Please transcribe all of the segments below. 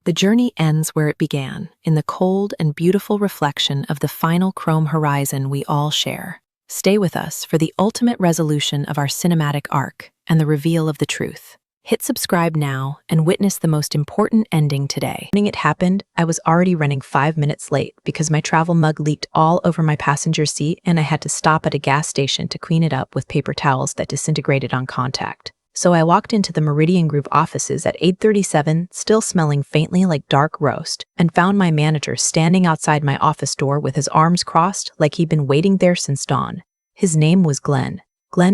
The journey ends where it began, in the cold and beautiful reflection of the final chrome horizon we all share. Stay with us for the ultimate resolution of our cinematic arc and the reveal of the truth. Hit subscribe now and witness the most important ending today. When it happened, I was already running 5 minutes late because my travel mug leaked all over my passenger seat and I had to stop at a gas station to clean it up with paper towels that disintegrated on contact. So I walked into the Meridian Group offices at 8:37, still smelling faintly like dark roast, and found my manager standing outside my office door with his arms crossed like he'd been waiting there since dawn. His name was Glen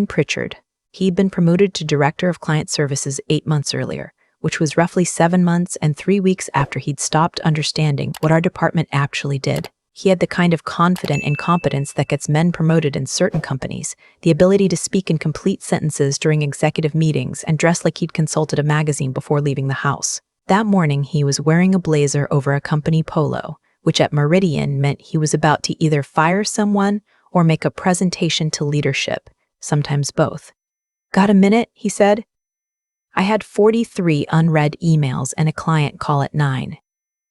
Pritchard. He'd been promoted to Director of Client Services 8 months earlier, which was roughly 7 months and 3 weeks after he'd stopped understanding what our department actually did. He had the kind of confident incompetence that gets men promoted in certain companies, the ability to speak in complete sentences during executive meetings and dress like he'd consulted a magazine before leaving the house. That morning, he was wearing a blazer over a company polo, which at Meridian meant he was about to either fire someone or make a presentation to leadership, sometimes both. "Got a minute?" he said. I had 43 unread emails and a client call at 9.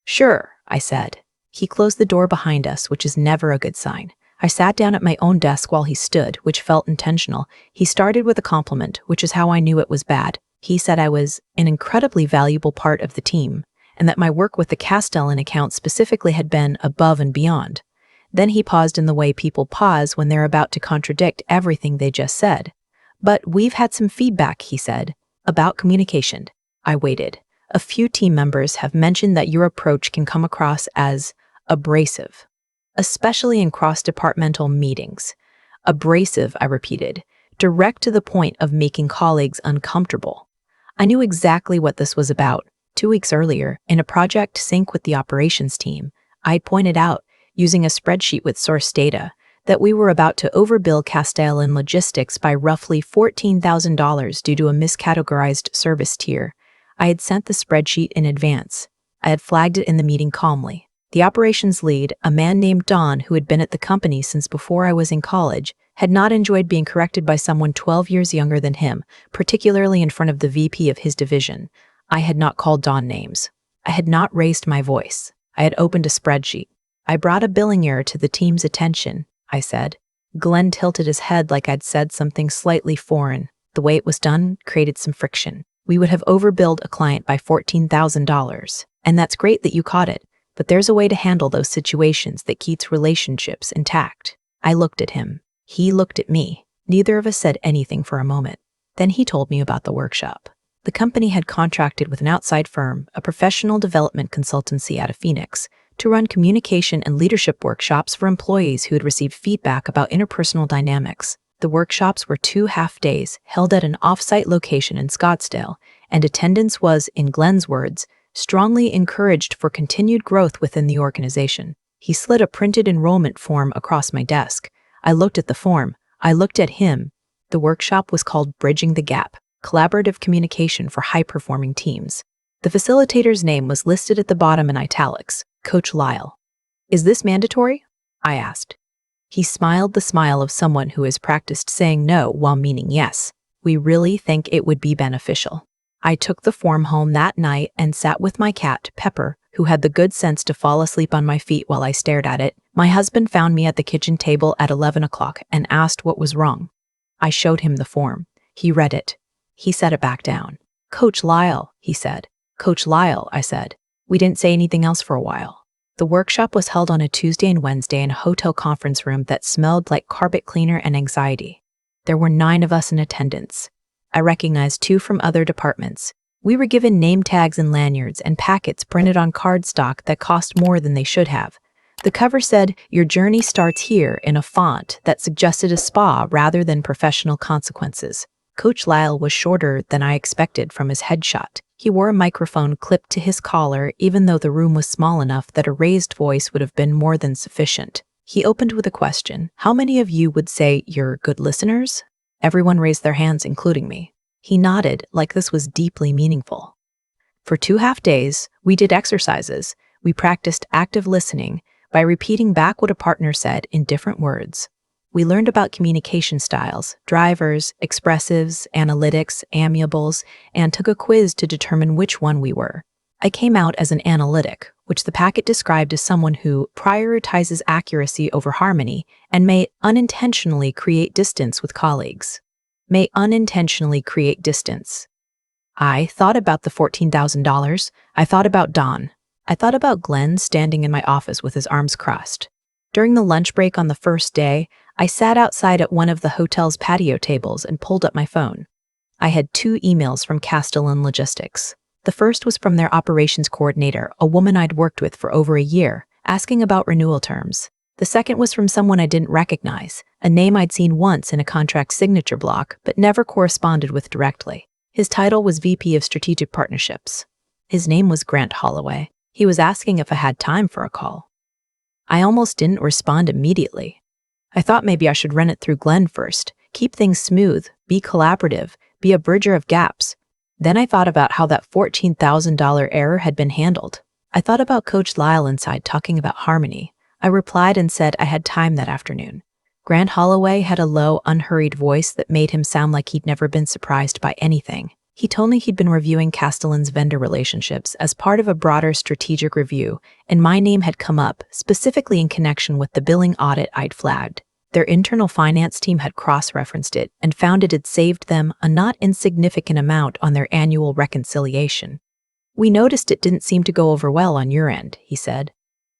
"Sure," I said. He closed the door behind us, which is never a good sign. I sat down at my own desk while he stood, which felt intentional. He started with a compliment, which is how I knew it was bad. He said I was an incredibly valuable part of the team, and that my work with the Castellan account specifically had been above and beyond. Then he paused in the way people pause when they're about to contradict everything they just said. "But we've had some feedback," he said, "about communication." I waited. "A few team members have mentioned that your approach can come across as abrasive, especially in cross-departmental meetings." Abrasive, I repeated, direct to the point of making colleagues uncomfortable. I knew exactly what this was about. 2 weeks earlier, in a project sync with the operations team, I'd pointed out, using a spreadsheet with source data, that we were about to overbill Scottsdale in logistics by roughly $14,000 due to a miscategorized service tier. I had sent the spreadsheet in advance. I had flagged it in the meeting calmly. The operations lead, a man named Don who had been at the company since before I was in college, had not enjoyed being corrected by someone 12 years younger than him, particularly in front of the VP of his division. I had not called Don names. I had not raised my voice. I had opened a spreadsheet. "I brought a billing error to the team's attention," I said. Glen tilted his head like I'd said something slightly foreign. The way it was done created some friction. "We would have overbilled a client by $14,000. And that's great that you caught it, but there's a way to handle those situations that keeps relationships intact." I looked at him. He looked at me. Neither of us said anything for a moment. Then he told me about the workshop. The company had contracted with an outside firm, a professional development consultancy out of Phoenix, to run communication and leadership workshops for employees who had received feedback about interpersonal dynamics. The workshops were 2 half-days held at an off-site location in Scottsdale, and attendance was, in Glen's words, strongly encouraged for continued growth within the organization. He slid a printed enrollment form across my desk. I looked at the form. I looked at him. The workshop was called Bridging the Gap, Collaborative Communication for High-Performing Teams. The facilitator's name was listed at the bottom in italics, Coach Lyle. "Is this mandatory?" I asked. He smiled the smile of someone who has practiced saying no while meaning yes. "We really think it would be beneficial." I took the form home that night and sat with my cat, Pepper, who had the good sense to fall asleep on my feet while I stared at it. My husband found me at the kitchen table at 11 o'clock and asked what was wrong. I showed him the form. He read it. He set it back down. "Coach Lyle," he said. "Coach Lyle," I said. We didn't say anything else for a while. The workshop was held on a Tuesday and Wednesday in a hotel conference room that smelled like carpet cleaner and anxiety. There were 9 of us in attendance. I recognized 2 from other departments. We were given name tags and lanyards and packets printed on cardstock that cost more than they should have. The cover said, "Your journey starts here," in a font that suggested a spa rather than professional consequences. Coach Lyle was shorter than I expected from his headshot. He wore a microphone clipped to his collar, even though the room was small enough that a raised voice would have been more than sufficient. He opened with a question. "How many of you would say you're good listeners?" Everyone raised their hands, including me. He nodded, like this was deeply meaningful. For 2 half-days, we did exercises. We practiced active listening by repeating back what a partner said in different words. We learned about communication styles, drivers, expressives, analytics, amiables, and took a quiz to determine which one we were. I came out as an analytic, which the packet described as someone who prioritizes accuracy over harmony and may unintentionally create distance with colleagues. May unintentionally create distance. I thought about the $14,000. I thought about Don. I thought about Glen standing in my office with his arms crossed. During the lunch break on the first day, I sat outside at one of the hotel's patio tables and pulled up my phone. I had 2 emails from Castellan Logistics. The first was from their operations coordinator, a woman I'd worked with for over a year, asking about renewal terms. The second was from someone I didn't recognize, a name I'd seen once in a contract signature block but never corresponded with directly. His title was VP of Strategic Partnerships. His name was Grant Holloway. He was asking if I had time for a call. I almost didn't respond immediately. I thought maybe I should run it through Glen first, keep things smooth, be collaborative, be a bridger of gaps. Then I thought about how that $14,000 error had been handled. I thought about Coach Lyle inside talking about harmony. I replied and said I had time that afternoon. Grant Holloway had a low, unhurried voice that made him sound like he'd never been surprised by anything. He told me he'd been reviewing Castellan's vendor relationships as part of a broader strategic review, and my name had come up, specifically in connection with the billing audit I'd flagged. Their internal finance team had cross-referenced it and found it had saved them a not insignificant amount on their annual reconciliation. "We noticed it didn't seem to go over well on your end," he said.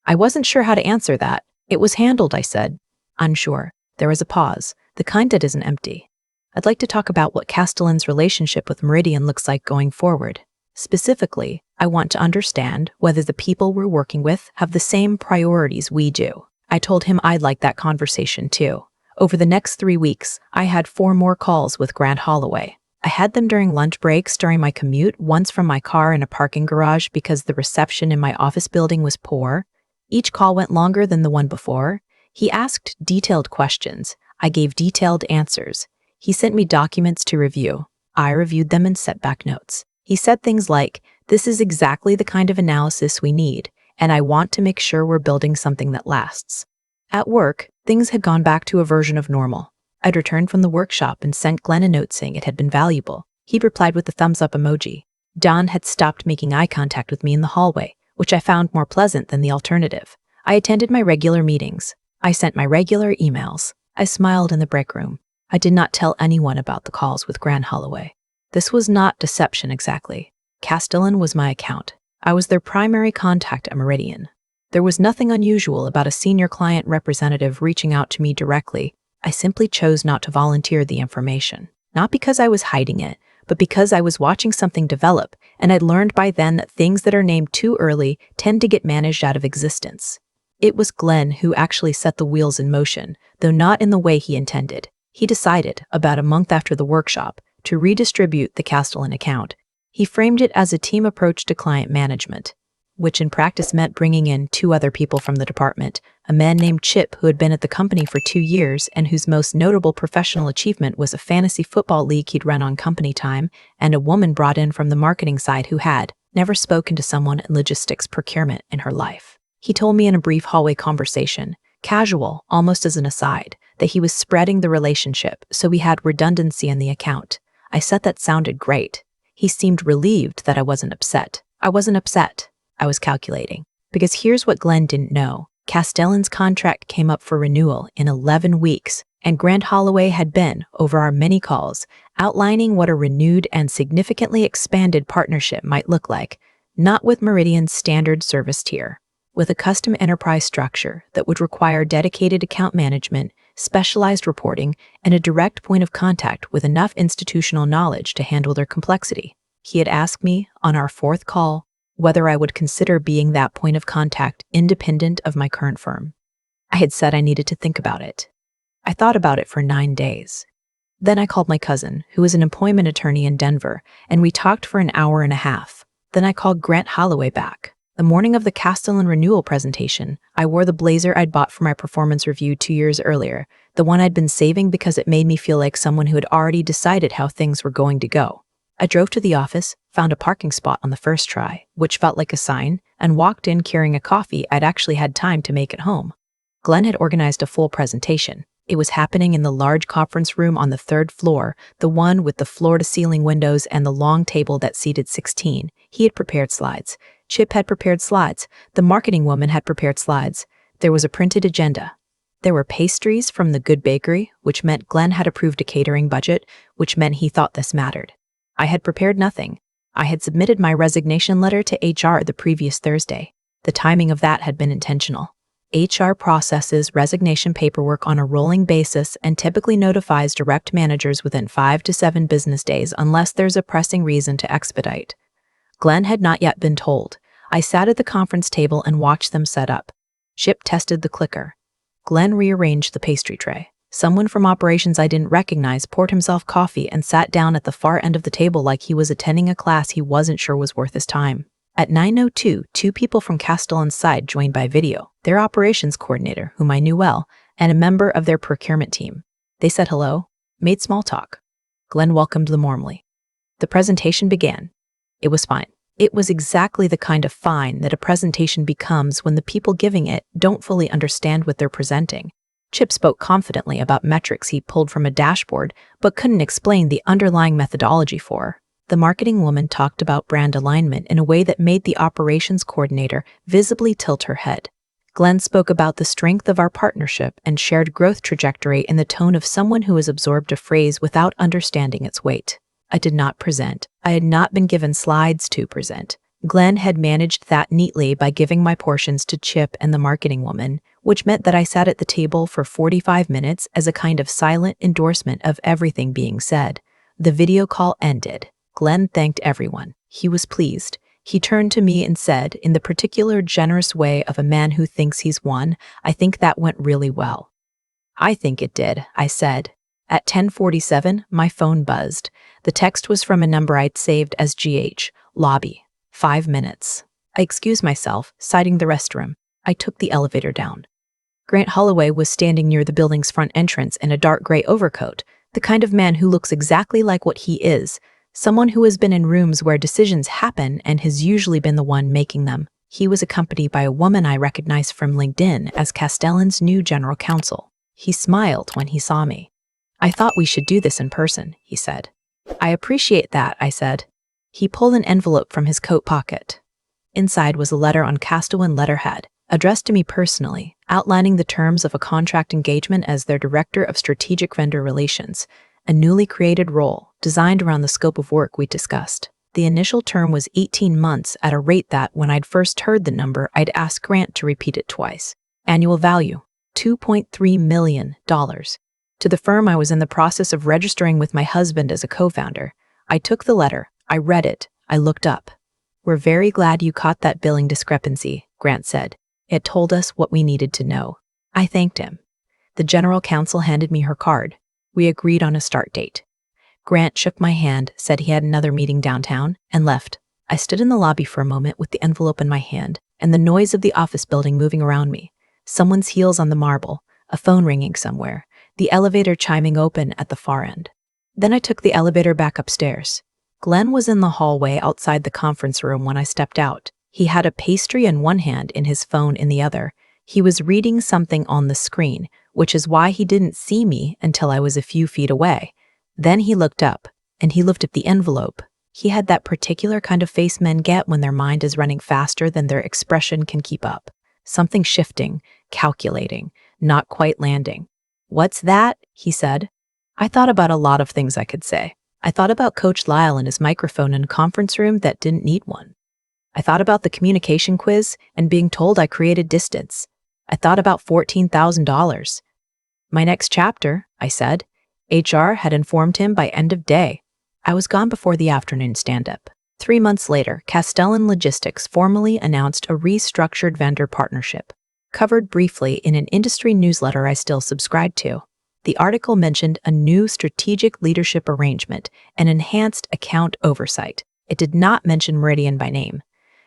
I wasn't sure how to answer that. "It was handled," I said. Unsure. There was a pause, the kind that isn't empty. "I'd like to talk about what Castellan's relationship with Meridian looks like going forward. Specifically, I want to understand whether the people we're working with have the same priorities we do." I told him I'd like that conversation too. Over the next 3 weeks, I had 4 more calls with Grant Holloway. I had them during lunch breaks during my commute, once from my car in a parking garage because the reception in my office building was poor. Each call went longer than the one before. He asked detailed questions. I gave detailed answers. He sent me documents to review. I reviewed them and set back notes. He said things like, "This is exactly the kind of analysis we need, and I want to make sure we're building something that lasts." At work, things had gone back to a version of normal. I'd returned from the workshop and sent Glen a note saying it had been valuable. He replied with a thumbs-up emoji. Don had stopped making eye contact with me in the hallway, which I found more pleasant than the alternative. I attended my regular meetings. I sent my regular emails. I smiled in the break room. I did not tell anyone about the calls with Grant Holloway. This was not deception exactly. Castellan was my account. I was their primary contact at Meridian. There was nothing unusual about a senior client representative reaching out to me directly. I simply chose not to volunteer the information. Not because I was hiding it, but because I was watching something develop, and I'd learned by then that things that are named too early tend to get managed out of existence. It was Glen who actually set the wheels in motion, though not in the way he intended. He decided, about a month after the workshop, to redistribute the Castellan account. He framed it as a team approach to client management, which in practice meant bringing in 2 other people from the department, a man named Chip who had been at the company for 2 years and whose most notable professional achievement was a fantasy football league he'd run on company time, and a woman brought in from the marketing side who had never spoken to someone in logistics procurement in her life. He told me in a brief hallway conversation, casual, almost as an aside, that he was spreading the relationship so we had redundancy in the account. I said that sounded great. He seemed relieved that I wasn't upset. I wasn't upset. I was calculating. Because here's what Glen didn't know. Castellan's contract came up for renewal in 11 weeks, and Grant Holloway had been, over our many calls, outlining what a renewed and significantly expanded partnership might look like, not with Meridian's standard service tier, with a custom enterprise structure that would require dedicated account management, specialized reporting, and a direct point of contact with enough institutional knowledge to handle their complexity. He had asked me, on our 4th call, whether I would consider being that point of contact independent of my current firm. I had said I needed to think about it. I thought about it for 9 days. Then I called my cousin, who was an employment attorney in Denver, and we talked for an hour and a half. Then I called Grant Holloway back. The morning of the Castellan renewal presentation, I wore the blazer I'd bought for my performance review 2 years earlier, the one I'd been saving because it made me feel like someone who had already decided how things were going to go. I drove to the office, found a parking spot on the first try, which felt like a sign, and walked in carrying a coffee I'd actually had time to make at home. Glen had organized a full presentation. It was happening in the large conference room on the 3rd floor, the one with the floor-to-ceiling windows and the long table that seated 16. He had prepared slides. Chip had prepared slides. The marketing woman had prepared slides. There was a printed agenda. There were pastries from the Good Bakery, which meant Glen had approved a catering budget, which meant he thought this mattered. I had prepared nothing. I had submitted my resignation letter to HR the previous Thursday. The timing of that had been intentional. HR processes resignation paperwork on a rolling basis and typically notifies direct managers within 5 to 7 business days unless there's a pressing reason to expedite. Glen had not yet been told. I sat at the conference table and watched them set up. Chip tested the clicker. Glen rearranged the pastry tray. Someone from operations I didn't recognize poured himself coffee and sat down at the far end of the table like he was attending a class he wasn't sure was worth his time. At 9:02, 2 people from Castellan's side joined by video, their operations coordinator, whom I knew well, and a member of their procurement team. They said hello, made small talk. Glen welcomed them warmly. The presentation began. It was fine. It was exactly the kind of fine that a presentation becomes when the people giving it don't fully understand what they're presenting. Chip spoke confidently about metrics he pulled from a dashboard, but couldn't explain the underlying methodology for. The marketing woman talked about brand alignment in a way that made the operations coordinator visibly tilt her head. Glen spoke about the strength of our partnership and shared growth trajectory in the tone of someone who has absorbed a phrase without understanding its weight. I did not present. I had not been given slides to present. Glen had managed that neatly by giving my portions to Chip and the marketing woman, which meant that I sat at the table for 45 minutes as a kind of silent endorsement of everything being said. The video call ended. Glen thanked everyone. He was pleased. He turned to me and said, in the particular generous way of a man who thinks he's won, "I think that went really well." "I think it did," I said. At 10:47, my phone buzzed. The text was from a number I'd saved as GH, lobby. 5 minutes. I excused myself, citing the restroom. I took the elevator down. Grant Holloway was standing near the building's front entrance in a dark gray overcoat, the kind of man who looks exactly like what he is, someone who has been in rooms where decisions happen and has usually been the one making them. He was accompanied by a woman I recognized from LinkedIn as Castellan's new general counsel. He smiled when he saw me. "I thought we should do this in person," he said. "I appreciate that," I said. He pulled an envelope from his coat pocket. Inside was a letter on Castellan letterhead, addressed to me personally, outlining the terms of a contract engagement as their Director of Strategic Vendor Relations, a newly created role designed around the scope of work we discussed. The initial term was 18 months at a rate that, when I'd first heard the number, I'd asked Grant to repeat it twice. Annual value, $2.3 million. To the firm I was in the process of registering with my husband as a co-founder. I took the letter, I read it, I looked up. "We're very glad you caught that billing discrepancy," Grant said. "It told us what we needed to know." I thanked him. The general counsel handed me her card. We agreed on a start date. Grant shook my hand, said he had another meeting downtown, and left. I stood in the lobby for a moment with the envelope in my hand, and the noise of the office building moving around me. Someone's heels on the marble, a phone ringing somewhere, the elevator chiming open at the far end. Then I took the elevator back upstairs. Glen was in the hallway outside the conference room when I stepped out. He had a pastry in one hand and his phone in the other. He was reading something on the screen, which is why he didn't see me until I was a few feet away. Then he looked up, and he looked at the envelope. He had that particular kind of face men get when their mind is running faster than their expression can keep up. Something shifting, calculating, not quite landing. "What's that?" he said. I thought about a lot of things I could say. I thought about Coach Lyle and his microphone in a conference room that didn't need one. I thought about the communication quiz and being told I created distance. I thought about $14,000. "My next chapter," I said. HR had informed him by end of day. I was gone before the afternoon stand-up. 3 months later, Castellan Logistics formally announced a restructured vendor partnership, covered briefly in an industry newsletter I still subscribe to. The article mentioned a new strategic leadership arrangement and enhanced account oversight. It did not mention Meridian by name.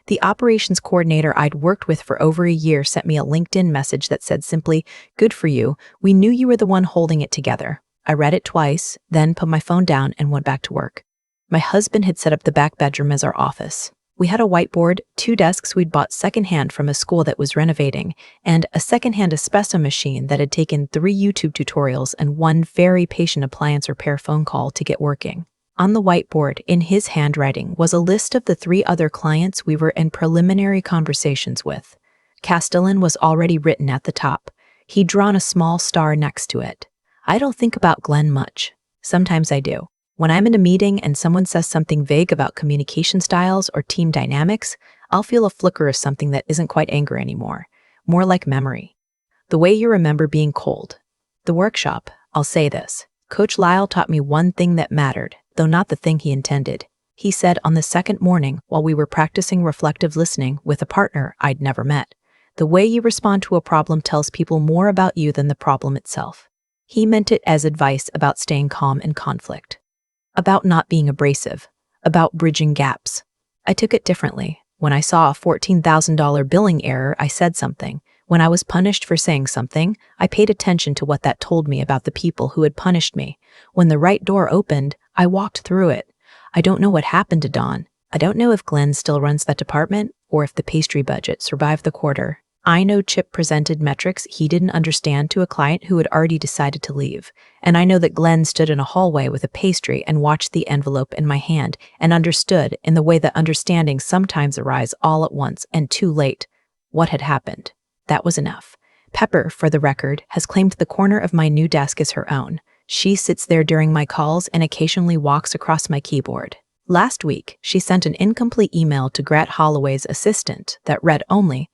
The operations coordinator I'd worked with for over a year sent me a LinkedIn message that said simply, "Good for you. We knew you were the one holding it together." I read it twice, then put my phone down and went back to work. My husband had set up the back bedroom as our office. We had a whiteboard, 2 desks we'd bought secondhand from a school that was renovating, and a secondhand espresso machine that had taken 3 YouTube tutorials and 1 very patient appliance repair phone call to get working. On the whiteboard, in his handwriting, was a list of the 3 other clients we were in preliminary conversations with. Castellan was already written at the top. He'd drawn a small star next to it. I don't think about Glen much. Sometimes I do. When I'm in a meeting and someone says something vague about communication styles or team dynamics, I'll feel a flicker of something that isn't quite anger anymore, more like memory. The way you remember being cold. The workshop, I'll say this. Coach Lyle taught me one thing that mattered, though not the thing he intended. He said on the second morning while we were practicing reflective listening with a partner I'd never met, the way you respond to a problem tells people more about you than the problem itself. He meant it as advice about staying calm in conflict, about not being abrasive, about bridging gaps. I took it differently. When I saw a $14,000 billing error, I said something. When I was punished for saying something, I paid attention to what that told me about the people who had punished me. When the right door opened, I walked through it. I don't know what happened to Dawn. I don't know if Glen still runs that department or if the pastry budget survived the quarter. I know Chip presented metrics he didn't understand to a client who had already decided to leave. And I know that Glen stood in a hallway with a pastry and watched the envelope in my hand and understood, in the way that understanding sometimes arrives all at once and too late, what had happened. That was enough. Pepper, for the record, has claimed the corner of my new desk as her own. She sits there during my calls and occasionally walks across my keyboard. Last week, she sent an incomplete email to Grant Holloway's assistant that read only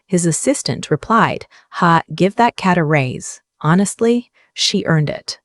His assistant replied, "Ha, give that cat a raise. Honestly, she earned it."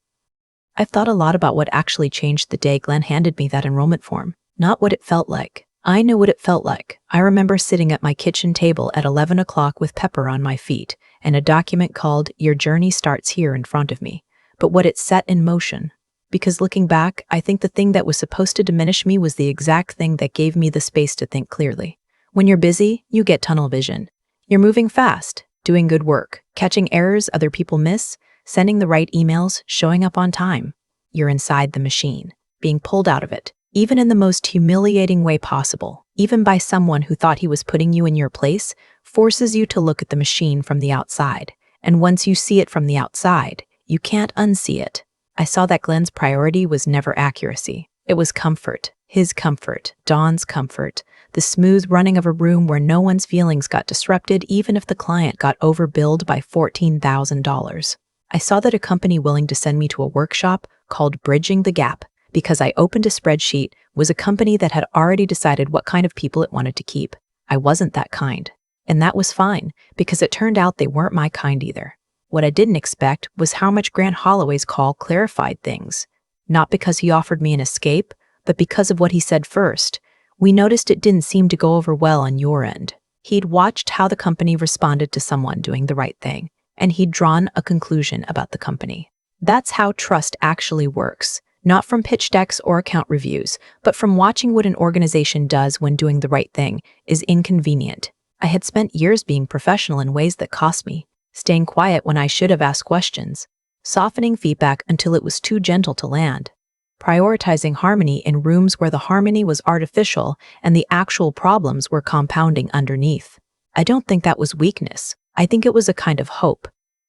I've thought a lot about what actually changed the day Glen handed me that enrollment form, not what it felt like. I know what it felt like. I remember sitting at my kitchen table at 11 o'clock with Pepper on my feet and a document called Your Journey Starts Here in front of me. But what it set in motion. Because looking back, I think the thing that was supposed to diminish me was the exact thing that gave me the space to think clearly. When you're busy, you get tunnel vision. You're moving fast, doing good work, catching errors other people miss, sending the right emails, showing up on time. You're inside the machine, being pulled out of it, even in the most humiliating way possible, even by someone who thought he was putting you in your place, forces you to look at the machine from the outside. And once you see it from the outside, you can't unsee it. I saw that Glen's priority was never accuracy. It was comfort, his comfort, Dawn's comfort, the smooth running of a room where no one's feelings got disrupted even if the client got overbilled by $14,000. I saw that a company willing to send me to a workshop called Bridging the Gap, because I opened a spreadsheet, was a company that had already decided what kind of people it wanted to keep. I wasn't that kind. And that was fine, because it turned out they weren't my kind either. What I didn't expect was how much Grant Holloway's call clarified things. Not because he offered me an escape, but because of what he said first. We noticed it didn't seem to go over well on your end. He'd watched how the company responded to someone doing the right thing, and he'd drawn a conclusion about the company. That's how trust actually works, not from pitch decks or account reviews, but from watching what an organization does when doing the right thing is inconvenient. I had spent years being professional in ways that cost me, staying quiet when I should have asked questions, softening feedback until it was too gentle to land, prioritizing harmony in rooms where the harmony was artificial and the actual problems were compounding underneath. I don't think that was weakness. I think it was a kind of hope.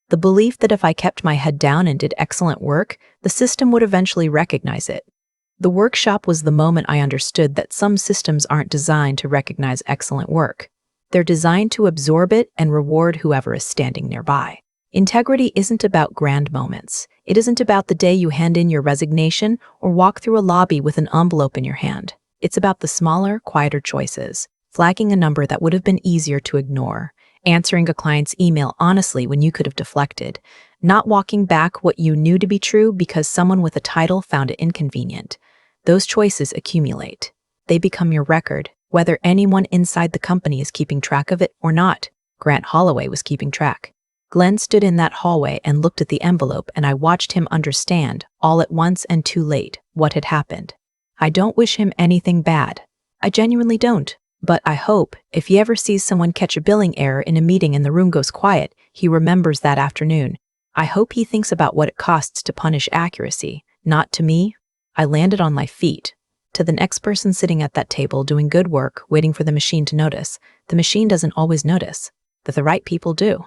The belief that if I kept my head down and did excellent work, the system would eventually recognize it. The workshop was the moment I understood that some systems aren't designed to recognize excellent work. They're designed to absorb it and reward whoever is standing nearby. Integrity isn't about grand moments. It isn't about the day you hand in your resignation or walk through a lobby with an envelope in your hand. It's about the smaller, quieter choices, flagging a number that would have been easier to ignore, answering a client's email honestly when you could have deflected, not walking back what you knew to be true because someone with a title found it inconvenient. Those choices accumulate. They become your record, whether anyone inside the company is keeping track of it or not. Grant Holloway was keeping track. Glen stood in that hallway and looked at the envelope, and I watched him understand, all at once and too late, what had happened. I don't wish him anything bad. I genuinely don't. But I hope, if he ever sees someone catch a billing error in a meeting and the room goes quiet, he remembers that afternoon. I hope he thinks about what it costs to punish accuracy, not to me. I landed on my feet. to the next person sitting at that table doing good work, waiting for the machine to notice. The machine doesn't always notice, but the right people do.